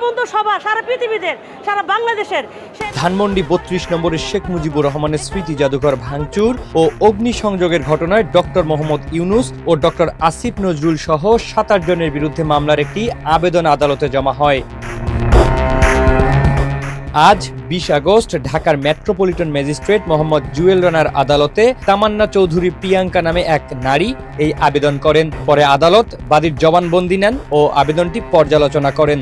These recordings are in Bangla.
বঙ্গবন্ধু সভা সারা পৃথিবীতে, সারা বাংলাদেশের। ধানমন্ডি ৩২ নম্বরের শেখ মুজিবুর রহমানের স্মৃতি জাদুঘর ভাঙচুর ও অগ্নিসংযোগের ঘটনায় ডক্টর মোহাম্মদ ইউনুস ও ডক্টর আসিফ নজরুল সহ ২৭ জনের বিরুদ্ধে মামলার একটি আবেদন আদালতে জমা হয়। আজ ২০ আগস্ট ঢাকার মেট্রোপলিটন ম্যাজিস্ট্রেট মোহাম্মদ জুয়েল রানার আদালতে তামান্না চৌধুরী প্রিয়াঙ্কা নামে এক নারী এই আবেদন করেন। পরে আদালত বাদীর জবানবন্দি নেন ও আবেদনটি পর্যালোচনা করেন।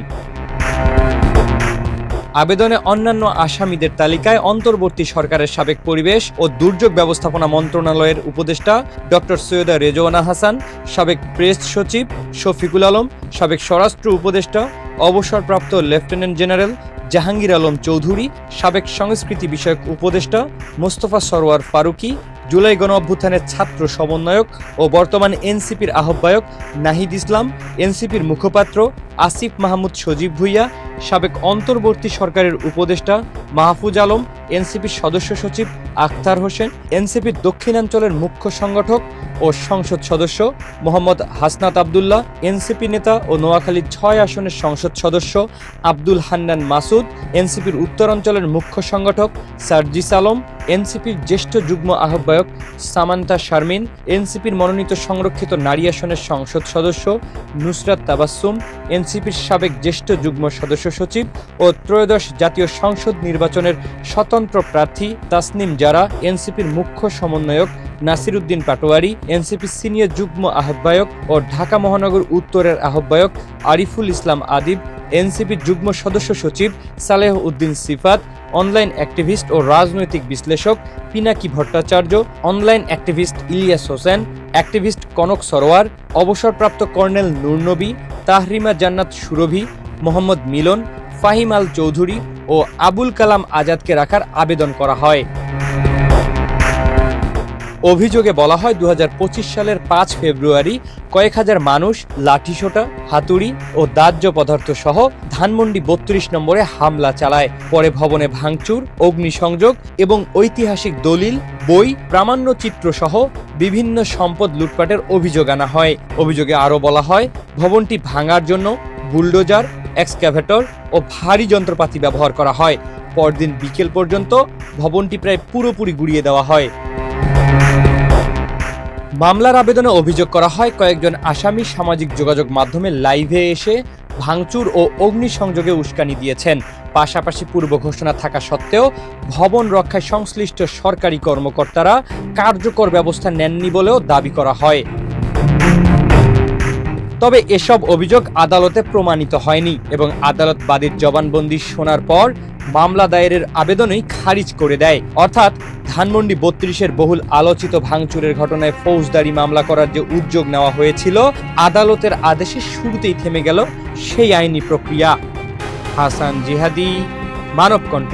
আবেদনে অন্যান্য আসামিদের তালিকায় অন্তর্বর্তী সরকারের সাবেক পরিবেশ ও দুর্যোগ ব্যবস্থাপনা মন্ত্রণালয়ের উপদেষ্টা ডক্টর সৈয়দা রেজওয়ানা হাসান, সাবেক প্রেস সচিব শফিকুল আলম, সাবেক স্বরাষ্ট্র উপদেষ্টা অবসরপ্রাপ্ত লেফটেন্যান্ট জেনারেল জাহাঙ্গীর আলম চৌধুরী, সাবেক সংস্কৃতি বিষয়ক উপদেষ্টা মোস্তফা সরোয়ার ফারুকী, জুলাই গণঅভ্যুত্থানের ছাত্র সমন্বয়ক ও বর্তমান এনসিপির আহ্বায়ক নাহিদ ইসলাম, এনসিপির মুখপাত্র আসিফ মাহমুদ সজীব ভুইয়া, সাবেক অন্তর্বর্তী সরকারের উপদেষ্টা মাহফুজ আলম, এনসিপির সদস্য সচিব আখতার হোসেন, এনসিপির দক্ষিণাঞ্চলের মুখ্য সংগঠক ও সংসদ সদস্য মোহাম্মদ হাসনাত আবদুল্লাহ, এনসিপি নেতা ও নোয়াখালীর ৬ আসনের সংসদ সদস্য আব্দুল হান্নান মাসুদ, এনসিপির উত্তরাঞ্চলের মুখ্য সংগঠক সার্জিস আলম, এনসিপির জ্যেষ্ঠ যুগ্ম আহ্বায়ক সামান্তা শারমিন, এনসিপির মনোনীত সংরক্ষিত নারী আসনের সংসদ সদস্য নুসরাত তাবাসসুম, এনসিপির সাবেক জ্যেষ্ঠ যুগ্ম সদস্য সচিব ও ত্রয়োদশ জাতীয় সংসদ নির্বাচনের স্বতন্ত্র প্রার্থী তাসনিম জারা, এনসিপির মুখ্য সমন্বয়ক নাসির উদ্দিন পাটোয়ারি, এনসিপির সিনিয়র যুগ্ম আহ্বায়ক ও ঢাকা মহানগর উত্তরের আহ্বায়ক আরিফুল ইসলাম আদিব, এনসিপির যুগ্ম সদস্য সচিব সালেহ উদ্দিন সিফাত, অনলাইন অ্যাক্টিভিস্ট ও রাজনৈতিক বিশ্লেষক Pinaki Bhattacharya, online activist Elias Hossain, activist Konok Sarwar, অবসরপ্রাপ্ত কর্নেল নূর নবী, তাহরিমা জান্নাত সুরভি, মোহাম্মদ মিলন, ফাহিম আল চৌধুরী ও আবুল কালাম আজাদকে রাখার আবেদন করা হয়। অভিযোগে বলা হয় ২০২৫ সালের ৫ ফেব্রুয়ারি কয়েক হাজার মানুষ লাঠিসোঁটা, হাতুড়ি ও দাহ্য পদার্থ সহ ধানমন্ডি ৩২ নম্বরে হামলা চালায়। পরে ভবনে ভাঙচুর, অগ্নিসংযোগ এবং ঐতিহাসিক দলিল, বই, প্রামাণ্যচিত্র সহ বিভিন্ন সম্পদ লুটপাটের অভিযোগ আনা হয়। অভিযোগে আরও বলা হয় ভবনটি ভাঙার জন্য বুলডোজার, এক্সক্যাভেটর ও ভারী যন্ত্রপাতি ব্যবহার করা হয়। পরদিন বিকেল পর্যন্ত ভবনটি প্রায় পুরোপুরি গুঁড়িয়ে দেওয়া হয়। মামলার আবেদনে অভিযোগ করা হয় কয়েকজন আসামি সামাজিক যোগাযোগ মাধ্যমে লাইভে এসে ভাঙচুর ও অগ্নিসংযোগে উস্কানি দিয়েছেন। পাশাপাশি পূর্ব ঘোষণা থাকা সত্ত্বেও ভবন রক্ষায় সংশ্লিষ্ট সরকারি কর্মকর্তারা কার্যকর ব্যবস্থা নেননি বলেও দাবি করা হয়। তবে এসব অভিযোগ আদালতে প্রমাণিত হয়নি এবং আদালত বাদীর জবানবন্দি শোনার পর মামলা দায়েরের আবেদনই খারিজ করে দেয়। অর্থাৎ ধানমন্ডি ৩২-এর বহুল আলোচিত ভাঙচুরের ঘটনায় ফৌজদারি মামলা করার যে উদ্যোগ নেওয়া হয়েছিল, আদালতের আদেশে শুরুতেই থেমে গেল সেই আইনি প্রক্রিয়া। হাসান জিহাদি, মানবকণ্ঠ।